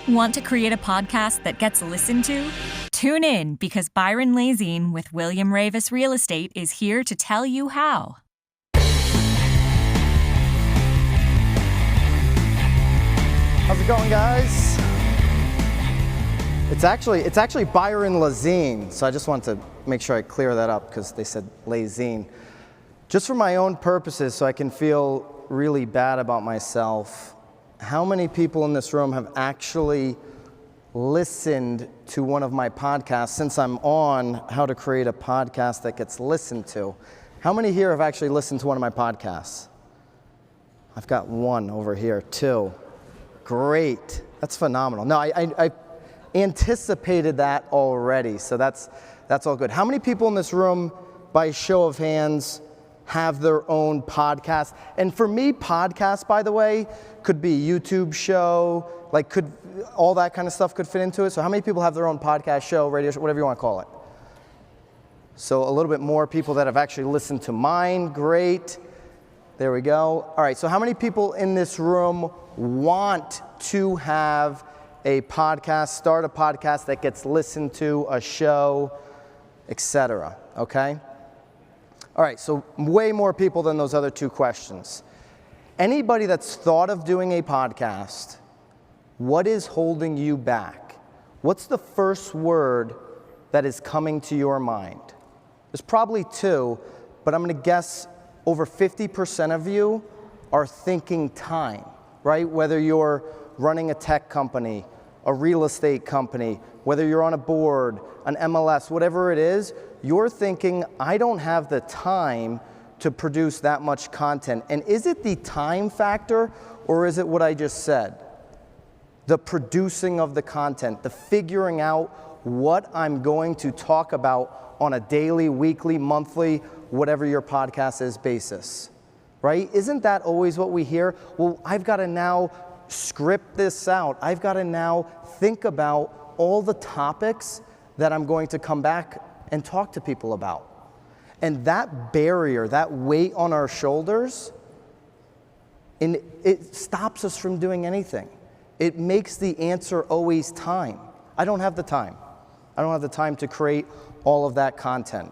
Want to create a podcast that gets listened to? Tune in because Byron Lazine with William Ravis Real Estate is here to tell you how. How's it going, guys? It's actually Byron Lazine, so I just want to make sure I clear that up because they said Lazine. Just for my own purposes, so I can feel really bad about myself, how many people in this room have actually listened to one of my podcasts since I'm on how to create a podcast that gets listened to? How many here have actually listened to one of my podcasts? I've got one over here, two. Great, that's phenomenal. No, I anticipated that already, so that's all good. How many people in this room, by show of hands, have their own podcast? And for me, podcast, by the way, could be a YouTube show, all that kind of stuff could fit into it. So how many people have their own podcast show, radio show, whatever you want to call it? So a little bit more people that have actually listened to mine. Great. There we go. All right, so how many people in this room want to have a podcast, start a podcast that gets listened to, a show, etc.? Okay? All right, so way more people than those other two questions. Anybody that's thought of doing a podcast, what is holding you back? What's the first word that is coming to your mind? There's probably two, but I'm going to guess over 50% of you are thinking time, right? Whether you're running a tech company, a real estate company, whether you're on a board, an MLS, whatever it is, you're thinking, I don't have the time to produce that much content. And is it the time factor, or is it what I just said? The producing of the content, the figuring out what I'm going to talk about on a daily, weekly, monthly, whatever your podcast is basis, right? Isn't that always what we hear? Well, I've got to now script this out. I've got to now think about all the topics that I'm going to come back and talk to people about. And that barrier, that weight on our shoulders, and it stops us from doing anything. It makes the answer always time. I don't have the time. I don't have the time to create all of that content.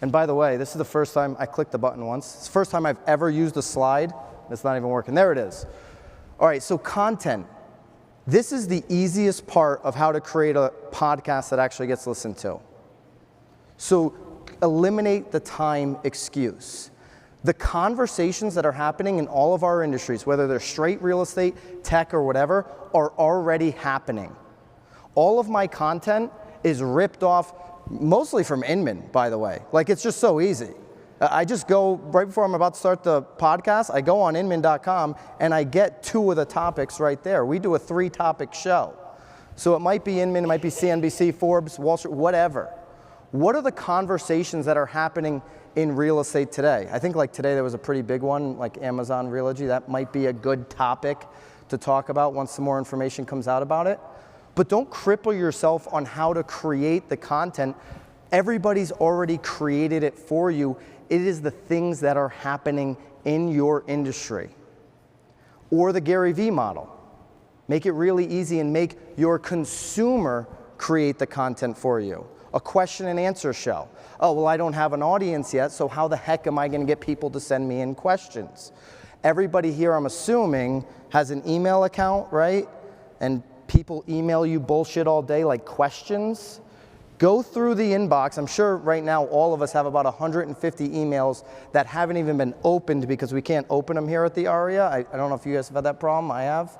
And by the way, this is the first time I clicked the button once. It's the first time I've ever used a slide. It's not even working. There it is. All right, so content. This is the easiest part of how to create a podcast that actually gets listened to. So eliminate the time excuse. The conversations that are happening in all of our industries, whether they're straight real estate, tech, or whatever, are already happening. All of my content is ripped off mostly from Inman, by the way. It's just so easy. I just go, right before I'm about to start the podcast, I go on Inman.com and I get two of the topics right there. We do a 3-topic show. So it might be Inman, it might be CNBC, Forbes, Wall Street, whatever. What are the conversations that are happening in real estate today? I think today there was a pretty big one, like Amazon Realogy. That might be a good topic to talk about once some more information comes out about it. But don't cripple yourself on how to create the content. Everybody's already created it for you. It is the things that are happening in your industry. Or the Gary Vee model. Make it really easy and make your consumer create the content for you. A question and answer show. Oh, well, I don't have an audience yet, so how the heck am I going to get people to send me in questions? Everybody here, I'm assuming, has an email account, right? And people email you bullshit all day, like questions. Go through the inbox. I'm sure right now all of us have about 150 emails that haven't even been opened because we can't open them here at the ARIA. I don't know if you guys have had that problem. I have.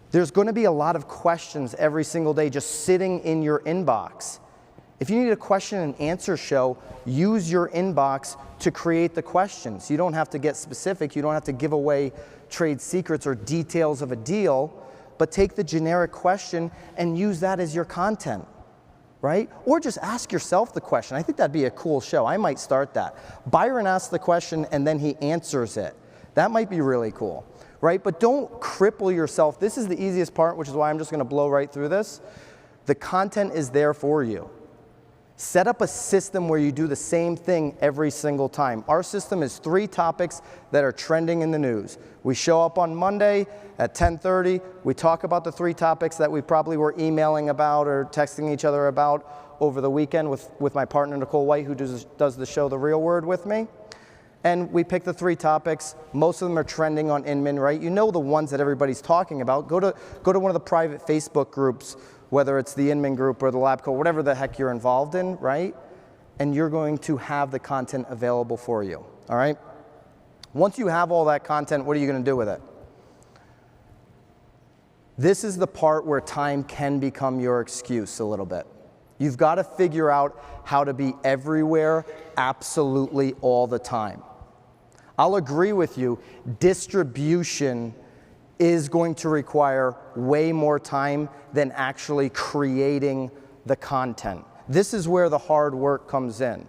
There's going to be a lot of questions every single day just sitting in your inbox. If you need a question and answer show, use your inbox to create the questions. You don't have to get specific. You don't have to give away trade secrets or details of a deal, but take the generic question and use that as your content, right? Or just ask yourself the question. I think that'd be a cool show. I might start that. Byron asks the question and then he answers it. That might be really cool, right? But don't cripple yourself. This is the easiest part, which is why I'm just going to blow right through this. The content is there for you. Set up a system where you do the same thing every single time. Our system is 3 topics that are trending in the news. We show up on Monday at 10:30. We talk about the 3 topics that we probably were emailing about or texting each other about over the weekend with my partner, Nicole White, who does the show The Real Word with me. And we pick the 3 topics. Most of them are trending on Inman, right? You know the ones that everybody's talking about. Go to one of the private Facebook groups, whether it's the Inman group or the Labco, whatever the heck you're involved in, right? And you're going to have the content available for you, all right? Once you have all that content, what are you going to do with it? This is the part where time can become your excuse a little bit. You've got to figure out how to be everywhere, absolutely all the time. I'll agree with you, distribution is going to require way more time than actually creating the content. This is where the hard work comes in.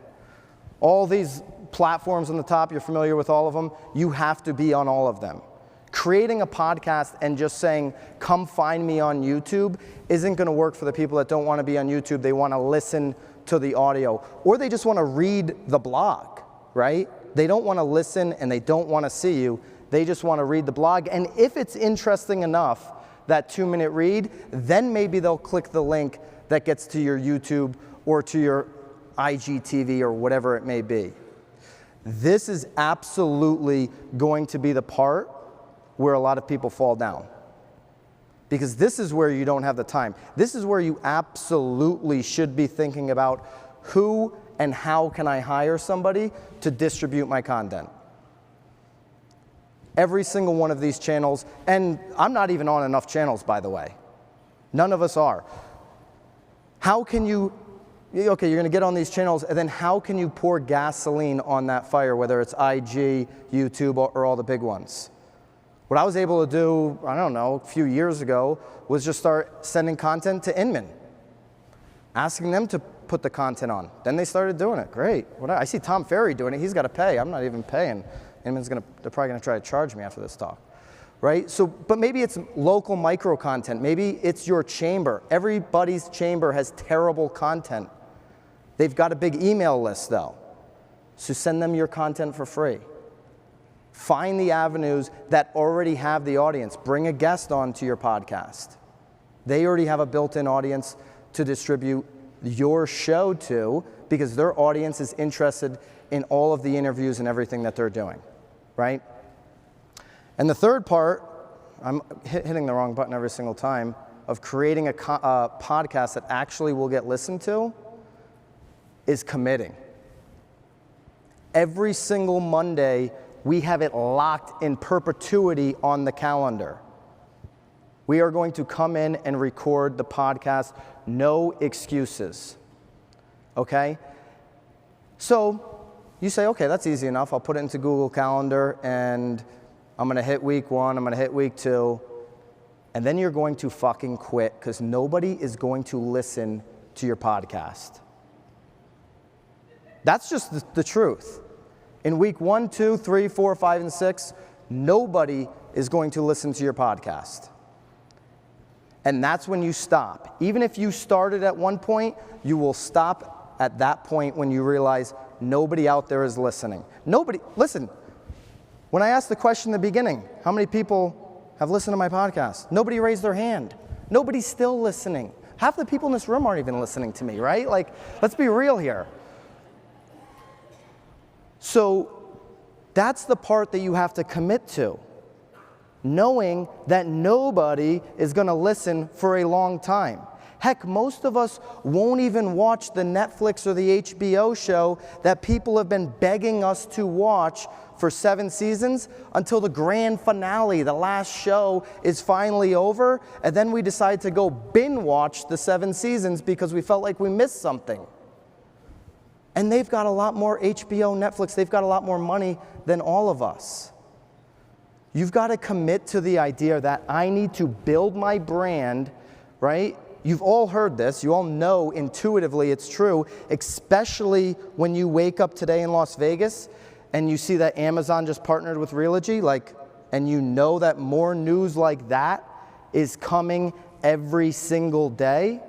All these platforms on the top, you're familiar with all of them, you have to be on all of them. Creating a podcast and just saying, come find me on YouTube, isn't going to work for the people that don't want to be on YouTube. They want to listen to the audio, or they just want to read the blog, right? They don't want to listen and they don't want to see you. They just want to read the blog. And if it's interesting enough, that 2-minute read, then maybe they'll click the link that gets to your YouTube or to your IGTV or whatever it may be. This is absolutely going to be the part where a lot of people fall down. Because this is where you don't have the time. This is where you absolutely should be thinking about who and how can I hire somebody to distribute my content. Every single one of these channels, and I'm not even on enough channels, by the way. None of us are. How can you, okay, you're going to get on these channels, and then how can you pour gasoline on that fire, whether it's IG, YouTube, or all the big ones? What I was able to do, I don't know, a few years ago, was just start sending content to Inman, asking them to put the content on. Then they started doing it. Great. I see Tom Ferry doing it. He's got to pay. I'm not even paying. Inman's they're probably going to try to charge me after this talk, right? So, but maybe it's local micro content. Maybe it's your chamber. Everybody's chamber has terrible content. They've got a big email list though. So send them your content for free. Find the avenues that already have the audience. Bring a guest on to your podcast. They already have a built-in audience to distribute your show to because their audience is interested in all of the interviews and everything that they're doing, right? And the third part, I'm hitting the wrong button every single time, of creating a podcast that actually will get listened to is committing. Every single Monday, we have it locked in perpetuity on the calendar. We are going to come in and record the podcast, no excuses, okay? So you say, okay, that's easy enough. I'll put it into Google Calendar and I'm gonna hit week 1, I'm gonna hit week 2, and then you're going to fucking quit because nobody is going to listen to your podcast. That's just the truth. In week 1, 2, 3, 4, 5, and 6, nobody is going to listen to your podcast. And that's when you stop. Even if you started at one point, you will stop at that point when you realize nobody out there is listening. Nobody, listen, when I asked the question in the beginning, how many people have listened to my podcast? Nobody raised their hand. Nobody's still listening. Half the people in this room aren't even listening to me, right? Like, let's be real here. So that's the part that you have to commit to, knowing that nobody is going to listen for a long time. Heck, most of us won't even watch the Netflix or the HBO show that people have been begging us to watch for 7 seasons until the grand finale, the last show, is finally over, and then we decide to go binge watch the 7 seasons because we felt like we missed something. And they've got a lot more HBO, Netflix, they've got a lot more money than all of us. You've got to commit to the idea that I need to build my brand, right? You've all heard this, you all know intuitively it's true, especially when you wake up today in Las Vegas and you see that Amazon just partnered with Realogy, and you know that more news like that is coming every single day.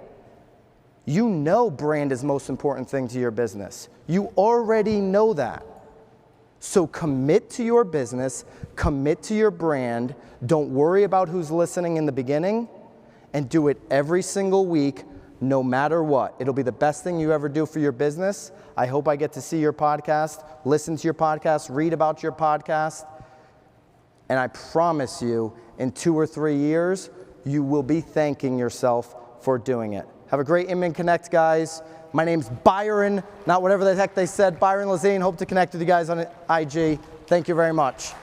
You know brand is the most important thing to your business. You already know that. So commit to your business, commit to your brand, don't worry about who's listening in the beginning, and do it every single week, no matter what. It'll be the best thing you ever do for your business. I hope I get to see your podcast, listen to your podcast, read about your podcast, and I promise you, in 2 or 3 years, you will be thanking yourself for doing it. Have a great Inman Connect, guys. My name's Byron, not whatever the heck they said. Byron Lazine. Hope to connect with you guys on IG. Thank you very much.